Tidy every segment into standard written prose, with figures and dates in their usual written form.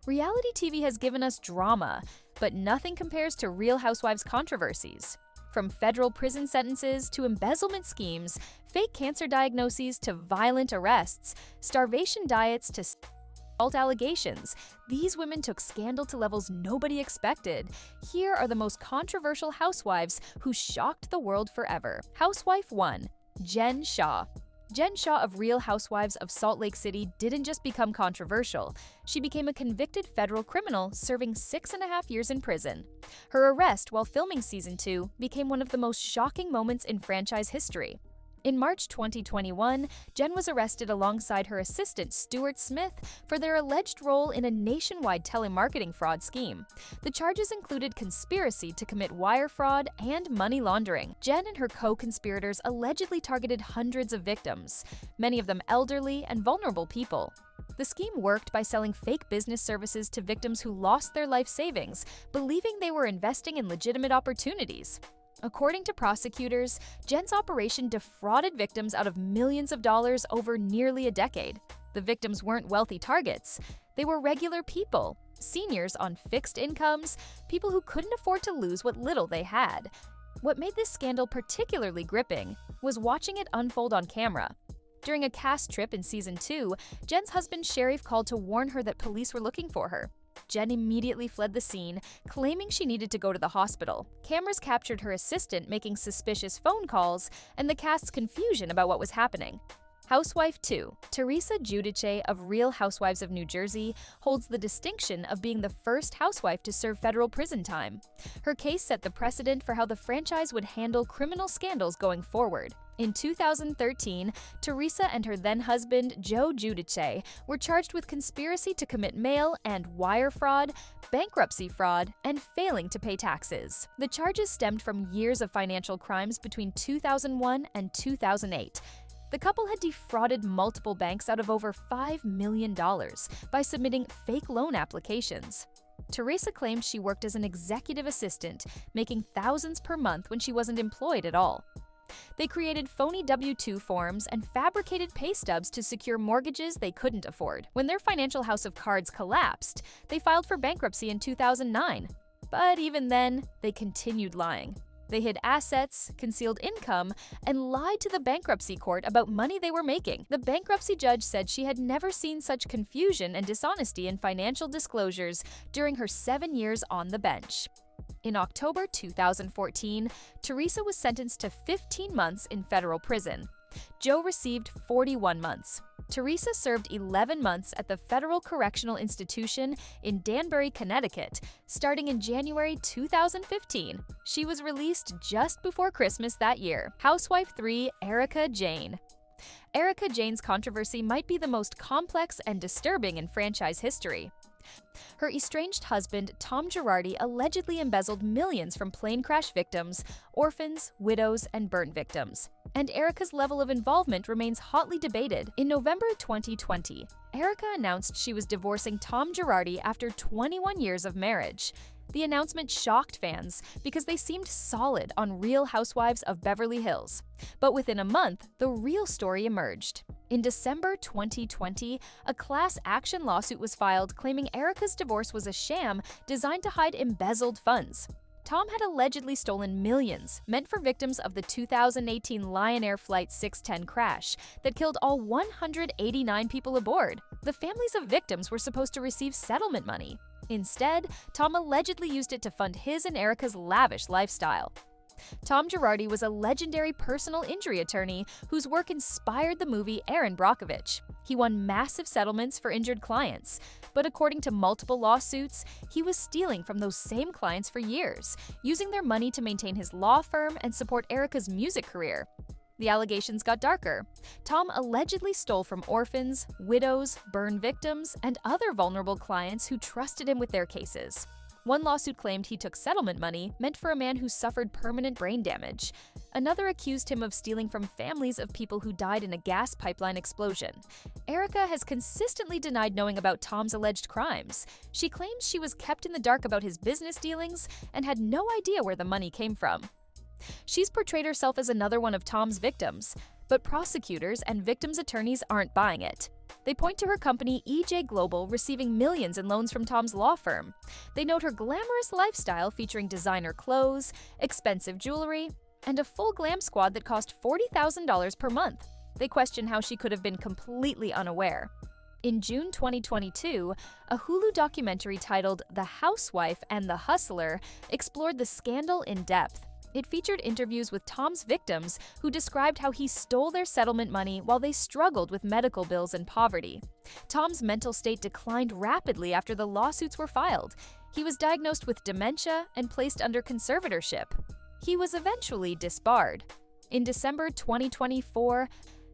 Reality TV has given us drama, but nothing compares to Real Housewives controversies. From federal prison sentences to embezzlement schemes, fake cancer diagnoses to violent arrests, starvation diets to assault allegations, these women took scandal to levels nobody expected. Here are the most controversial housewives who shocked the world forever. Housewife 1. Jen Shah. Jen Shah of Real Housewives of Salt Lake City didn't just become controversial. She became a convicted federal criminal serving 6.5 years in prison. Her arrest while filming Season 2 became one of the most shocking moments in franchise history. In March 2021, Jen was arrested alongside her assistant Stuart Smith for their alleged role in a nationwide telemarketing fraud scheme. The charges included conspiracy to commit wire fraud and money laundering. Jen and her co-conspirators allegedly targeted hundreds of victims, many of them elderly and vulnerable people. The scheme worked by selling fake business services to victims who lost their life savings, believing they were investing in legitimate opportunities. According to prosecutors, Jen's operation defrauded victims out of millions of dollars over nearly a decade. The victims weren't wealthy targets. They were regular people, seniors on fixed incomes, people who couldn't afford to lose what little they had. What made this scandal particularly gripping was watching it unfold on camera. During a cast trip in Season 2, Jen's husband Sharif called to warn her that police were looking for her. Jen immediately fled the scene, claiming she needed to go to the hospital. Cameras captured her assistant making suspicious phone calls and the cast's confusion about what was happening. Housewife 2. Teresa Giudice of Real Housewives of New Jersey holds the distinction of being the first housewife to serve federal prison time. Her case set the precedent for how the franchise would handle criminal scandals going forward. In 2013, Teresa and her then-husband, Joe Giudice, were charged with conspiracy to commit mail and wire fraud, bankruptcy fraud, and failing to pay taxes. The charges stemmed from years of financial crimes between 2001 and 2008. The couple had defrauded multiple banks out of over $5 million by submitting fake loan applications. Teresa claimed she worked as an executive assistant, making thousands per month when she wasn't employed at all. They created phony W-2 forms and fabricated pay stubs to secure mortgages they couldn't afford. When their financial house of cards collapsed, they filed for bankruptcy in 2009. But even then, they continued lying. They hid assets, concealed income, and lied to the bankruptcy court about money they were making. The bankruptcy judge said she had never seen such confusion and dishonesty in financial disclosures during her 7 years on the bench. In October 2014, Teresa was sentenced to 15 months in federal prison. Joe received 41 months. Teresa served 11 months at the Federal Correctional Institution in Danbury, Connecticut, starting in January 2015. She was released just before Christmas that year. Housewife 3. Erika Jayne. Erika Jayne's controversy might be the most complex and disturbing in franchise history. Her estranged husband, Tom Girardi, allegedly embezzled millions from plane crash victims, orphans, widows, and burn victims. And Erika's level of involvement remains hotly debated. In November 2020, Erika announced she was divorcing Tom Girardi after 21 years of marriage. The announcement shocked fans because they seemed solid on Real Housewives of Beverly Hills. But within a month, the real story emerged. In December 2020, a class action lawsuit was filed claiming Erika's divorce was a sham designed to hide embezzled funds. Tom had allegedly stolen millions meant for victims of the 2018 Lion Air Flight 610 crash that killed all 189 people aboard. The families of victims were supposed to receive settlement money. Instead, Tom allegedly used it to fund his and Erika's lavish lifestyle. Tom Girardi was a legendary personal injury attorney whose work inspired the movie Erin Brockovich. He won massive settlements for injured clients, but according to multiple lawsuits, he was stealing from those same clients for years, using their money to maintain his law firm and support Erika's music career. The allegations got darker. Tom allegedly stole from orphans, widows, burn victims, and other vulnerable clients who trusted him with their cases. One lawsuit claimed he took settlement money meant for a man who suffered permanent brain damage. Another accused him of stealing from families of people who died in a gas pipeline explosion. Erika has consistently denied knowing about Tom's alleged crimes. She claims she was kept in the dark about his business dealings and had no idea where the money came from. She's portrayed herself as another one of Tom's victims. But prosecutors and victims' attorneys aren't buying it. They point to her company EJ Global receiving millions in loans from Tom's law firm. They note her glamorous lifestyle featuring designer clothes, expensive jewelry, and a full glam squad that cost $40,000 per month. They question how she could have been completely unaware. In June 2022, a Hulu documentary titled The Housewife and the Hustler explored the scandal in depth. It featured interviews with Tom's victims who described how he stole their settlement money while they struggled with medical bills and poverty. Tom's mental state declined rapidly after the lawsuits were filed. He was diagnosed with dementia and placed under conservatorship. He was eventually disbarred. In December 2024,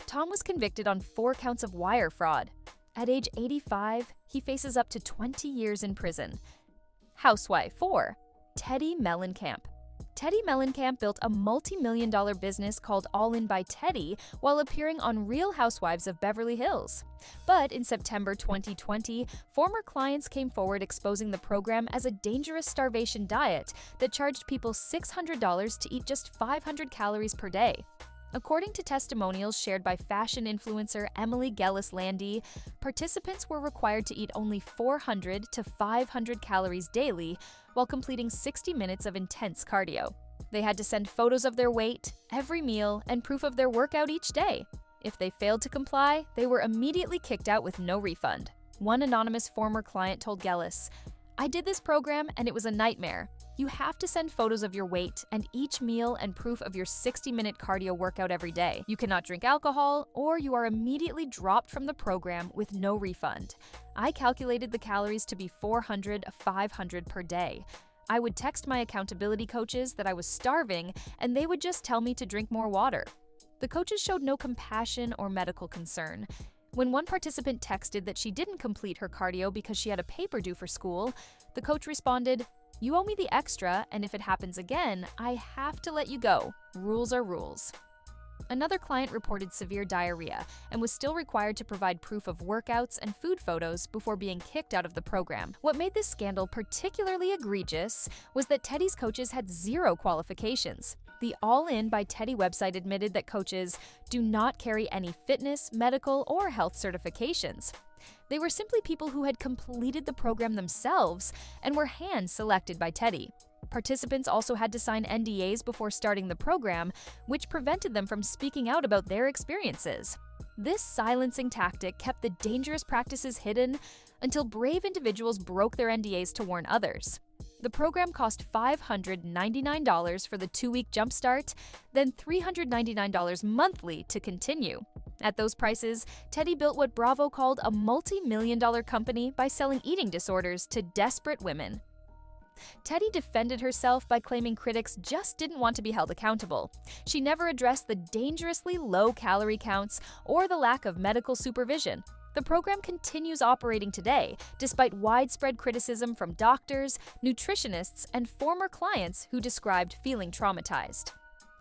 Tom was convicted on 4 counts of wire fraud. At age 85, he faces up to 20 years in prison. Housewife 4. Teddi Mellencamp. Teddi Mellencamp built a multi-million-dollar business called All In by Teddi while appearing on Real Housewives of Beverly Hills. But in September 2020, former clients came forward exposing the program as a dangerous starvation diet that charged people $600 to eat just 500 calories per day. According to testimonials shared by fashion influencer Emily Gellis-Landy, participants were required to eat only 400 to 500 calories daily while completing 60 minutes of intense cardio. They had to send photos of their weight, every meal, and proof of their workout each day. If they failed to comply, they were immediately kicked out with no refund. One anonymous former client told Gellis, "I did this program and it was a nightmare. You have to send photos of your weight and each meal and proof of your 60-minute cardio workout every day. You cannot drink alcohol, or you are immediately dropped from the program with no refund. I calculated the calories to be 400 to 500 per day. I would text my accountability coaches that I was starving, and they would just tell me to drink more water." The coaches showed no compassion or medical concern. When one participant texted that she didn't complete her cardio because she had a paper due for school, the coach responded, "You owe me the extra, and if it happens again, I have to let you go. Rules are rules." Another client reported severe diarrhea and was still required to provide proof of workouts and food photos before being kicked out of the program. What made this scandal particularly egregious was that Teddi's coaches had zero qualifications. The All In by Teddi website admitted that coaches do not carry any fitness, medical, or health certifications. They were simply people who had completed the program themselves and were hand-selected by Teddi. Participants also had to sign NDAs before starting the program, which prevented them from speaking out about their experiences. This silencing tactic kept the dangerous practices hidden until brave individuals broke their NDAs to warn others. The program cost $599 for the 2-week jumpstart, then $399 monthly to continue. At those prices, Teddi built what Bravo called a multi-million-dollar company by selling eating disorders to desperate women. Teddi defended herself by claiming critics just didn't want to be held accountable. She never addressed the dangerously low calorie counts or the lack of medical supervision. The program continues operating today, despite widespread criticism from doctors, nutritionists, and former clients who described feeling traumatized.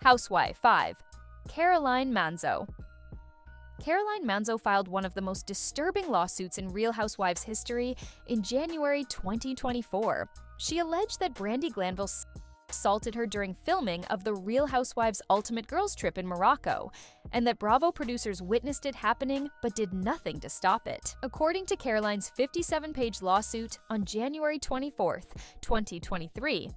Housewife 5. Caroline Manzo. Caroline Manzo filed one of the most disturbing lawsuits in Real Housewives history in January 2024. She alleged that Brandi Glanville assaulted her during filming of the Real Housewives Ultimate Girls Trip in Morocco, and that Bravo producers witnessed it happening but did nothing to stop it. According to Caroline's 57-page lawsuit on January 24, 2023,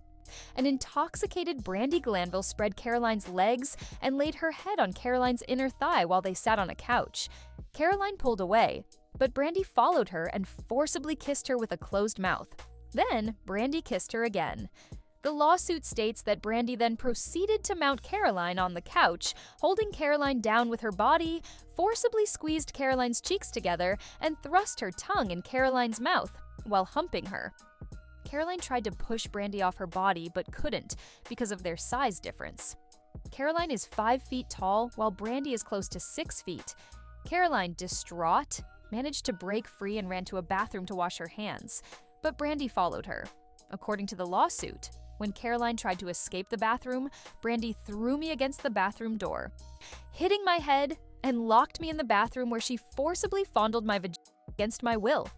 an intoxicated Brandi Glanville spread Caroline's legs and laid her head on Caroline's inner thigh while they sat on a couch. Caroline pulled away, but Brandi followed her and forcibly kissed her with a closed mouth. Then, Brandi kissed her again. The lawsuit states that Brandi then proceeded to mount Caroline on the couch, holding Caroline down with her body, forcibly squeezed Caroline's cheeks together, and thrust her tongue in Caroline's mouth while humping her. Caroline tried to push Brandi off her body but couldn't because of their size difference. Caroline is 5 feet tall while Brandi is close to 6 feet. Caroline, distraught, managed to break free and ran to a bathroom to wash her hands, but Brandi followed her. According to the lawsuit, when Caroline tried to escape the bathroom, Brandi threw me against the bathroom door, hitting my head, and locked me in the bathroom where she forcibly fondled my vagina against my will.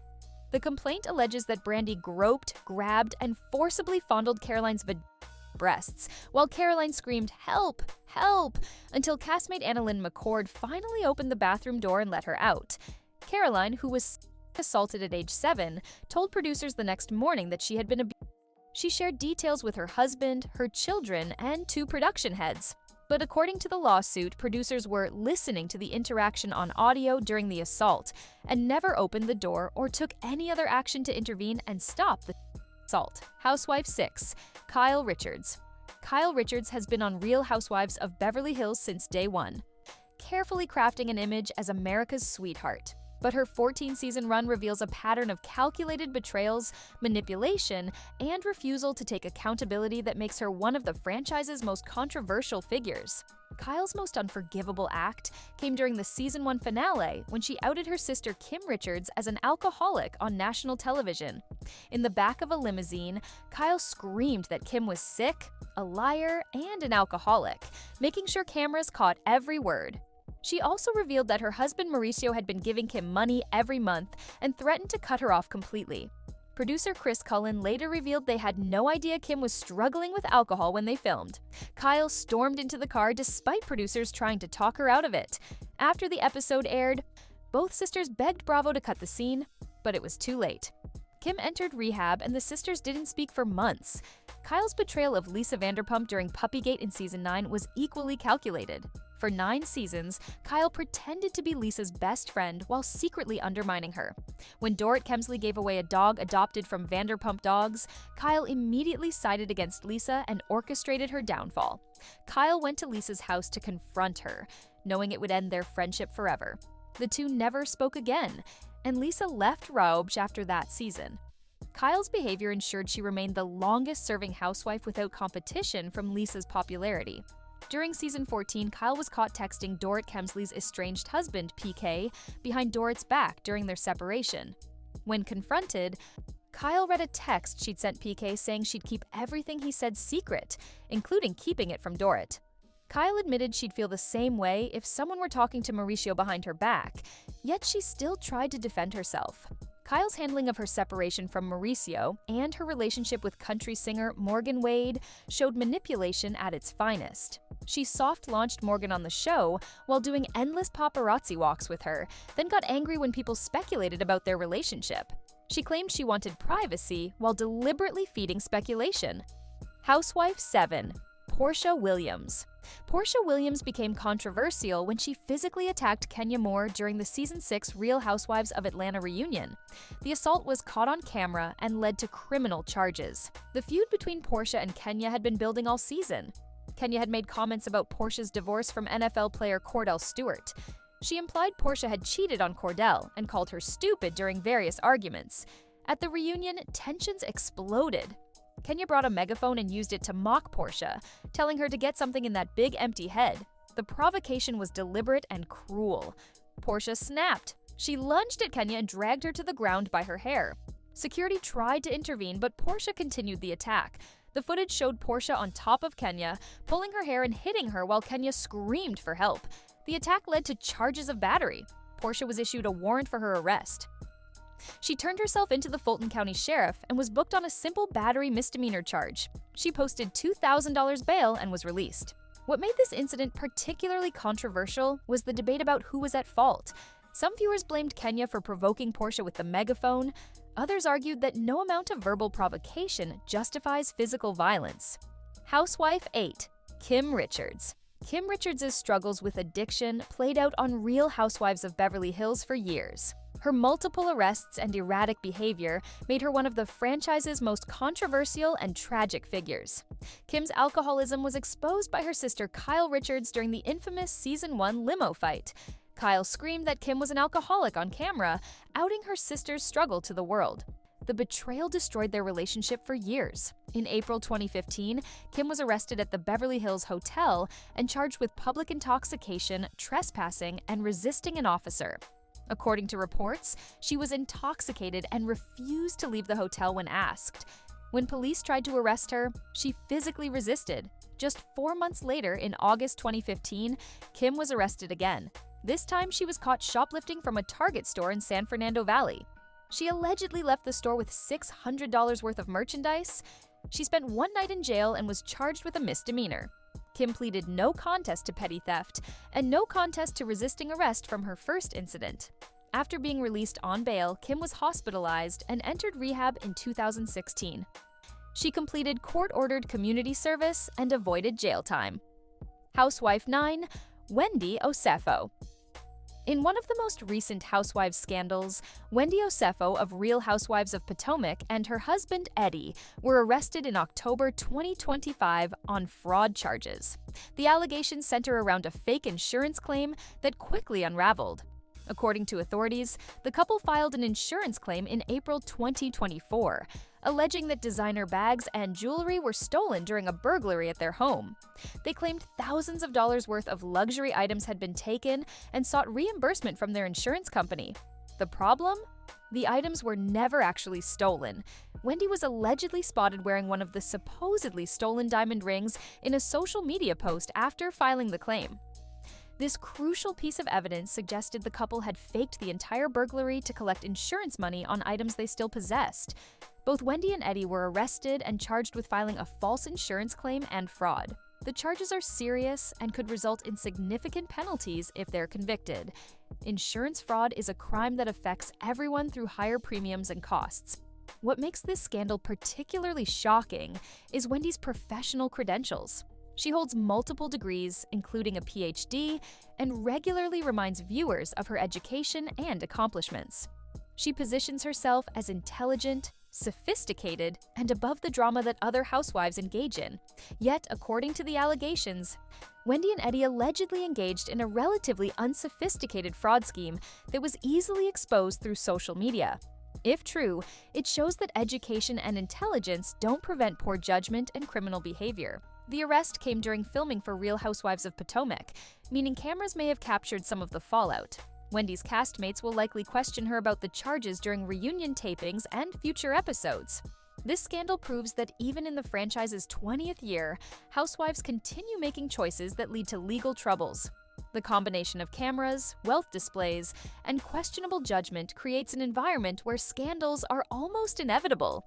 The complaint alleges that Brandi groped, grabbed, and forcibly fondled Caroline's vagina breasts, while Caroline screamed, "Help! Help!" until castmate Annalyn McCord finally opened the bathroom door and let her out. Caroline, who was assaulted at age 7, told producers the next morning that she had been abused. She shared details with her husband, her children, and 2 production heads. But according to the lawsuit, producers were listening to the interaction on audio during the assault and never opened the door or took any other action to intervene and stop the assault. Housewife 6. Kyle Richards. Kyle Richards has been on Real Housewives of Beverly Hills since day one, carefully crafting an image as America's sweetheart. But her 14-season run reveals a pattern of calculated betrayals, manipulation, and refusal to take accountability that makes her one of the franchise's most controversial figures. Kyle's most unforgivable act came during the season 1 finale when she outed her sister Kim Richards as an alcoholic on national television. In the back of a limousine, Kyle screamed that Kim was sick, a liar, and an alcoholic, making sure cameras caught every word. She also revealed that her husband Mauricio had been giving Kim money every month and threatened to cut her off completely. Producer Chris Cullen later revealed they had no idea Kim was struggling with alcohol when they filmed. Kyle stormed into the car despite producers trying to talk her out of it. After the episode aired, both sisters begged Bravo to cut the scene, but it was too late. Kim entered rehab and the sisters didn't speak for months. Kyle's betrayal of Lisa Vanderpump during Puppygate in season 9 was equally calculated. For 9 seasons, Kyle pretended to be Lisa's best friend while secretly undermining her. When Dorrit Kemsley gave away a dog adopted from Vanderpump Dogs, Kyle immediately sided against Lisa and orchestrated her downfall. Kyle went to Lisa's house to confront her, knowing it would end their friendship forever. The two never spoke again, and Lisa left Rouge after that season. Kyle's behavior ensured she remained the longest-serving housewife without competition from Lisa's popularity. During season 14, Kyle was caught texting Dorrit Kemsley's estranged husband, PK, behind Dorrit's back during their separation. When confronted, Kyle read a text she'd sent PK saying she'd keep everything he said secret, including keeping it from Dorrit. Kyle admitted she'd feel the same way if someone were talking to Mauricio behind her back, yet she still tried to defend herself. Kyle's handling of her separation from Mauricio and her relationship with country singer Morgan Wade showed manipulation at its finest. She soft-launched Morgan on the show while doing endless paparazzi walks with her, then got angry when people speculated about their relationship. She claimed she wanted privacy while deliberately feeding speculation. Housewife 7. Porsha Williams. Porsha Williams became controversial when she physically attacked Kenya Moore during the season 6 Real Housewives of Atlanta reunion. The assault was caught on camera and led to criminal charges. The feud between Porsha and Kenya had been building all season. Kenya had made comments about Porsha's divorce from NFL player Cordell Stewart. She implied Porsha had cheated on Cordell and called her stupid during various arguments. At the reunion, tensions exploded. Kenya brought a megaphone and used it to mock Porsha, telling her to get something in that big empty head. The provocation was deliberate and cruel. Porsha snapped. She lunged at Kenya and dragged her to the ground by her hair. Security tried to intervene, but Porsha continued the attack. The footage showed Porsha on top of Kenya, pulling her hair and hitting her while Kenya screamed for help. The attack led to charges of battery. Porsha was issued a warrant for her arrest. She turned herself into the Fulton County Sheriff and was booked on a simple battery misdemeanor charge. She posted $2,000 bail and was released. What made this incident particularly controversial was the debate about who was at fault. Some viewers blamed Kenya for provoking Porsha with the megaphone. Others argued that no amount of verbal provocation justifies physical violence. Housewife 8. Kim Richards. Kim Richards' struggles with addiction played out on Real Housewives of Beverly Hills for years. Her multiple arrests and erratic behavior made her one of the franchise's most controversial and tragic figures. Kim's alcoholism was exposed by her sister Kyle Richards during the infamous season 1 limo fight. Kyle screamed that Kim was an alcoholic on camera, outing her sister's struggle to the world. The betrayal destroyed their relationship for years. In April 2015, Kim was arrested at the Beverly Hills Hotel and charged with public intoxication, trespassing, and resisting an officer. According to reports, she was intoxicated and refused to leave the hotel when asked. When police tried to arrest her, she physically resisted. Just 4 months later, in August 2015, Kim was arrested again. This time, she was caught shoplifting from a Target store in San Fernando Valley. She allegedly left the store with $600 worth of merchandise. She spent one night in jail and was charged with a misdemeanor. Kim pleaded no contest to petty theft and no contest to resisting arrest from her first incident. After being released on bail, Kim was hospitalized and entered rehab in 2016. She completed court-ordered community service and avoided jail time. Housewife 9, Wendy Osefo. In one of the most recent Housewives scandals, Wendy Osefo of Real Housewives of Potomac and her husband Eddie were arrested in October 2025 on fraud charges. The allegations center around a fake insurance claim that quickly unraveled. According to authorities, the couple filed an insurance claim in April 2024, alleging that designer bags and jewelry were stolen during a burglary at their home. They claimed thousands of dollars worth of luxury items had been taken and sought reimbursement from their insurance company. The problem? The items were never actually stolen. Wendy was allegedly spotted wearing one of the supposedly stolen diamond rings in a social media post after filing the claim. This crucial piece of evidence suggested the couple had faked the entire burglary to collect insurance money on items they still possessed. Both Wendy and Eddie were arrested and charged with filing a false insurance claim and fraud. The charges are serious and could result in significant penalties if they're convicted. Insurance fraud is a crime that affects everyone through higher premiums and costs. What makes this scandal particularly shocking is Wendy's professional credentials. She holds multiple degrees, including a PhD, and regularly reminds viewers of her education and accomplishments. She positions herself as intelligent, sophisticated, and above the drama that other housewives engage in. Yet, according to the allegations, Wendy and Eddie allegedly engaged in a relatively unsophisticated fraud scheme that was easily exposed through social media. If true, it shows that education and intelligence don't prevent poor judgment and criminal behavior. The arrest came during filming for Real Housewives of Potomac, meaning cameras may have captured some of the fallout. Wendy's castmates will likely question her about the charges during reunion tapings and future episodes. This scandal proves that even in the franchise's 20th year, housewives continue making choices that lead to legal troubles. The combination of cameras, wealth displays, and questionable judgment creates an environment where scandals are almost inevitable.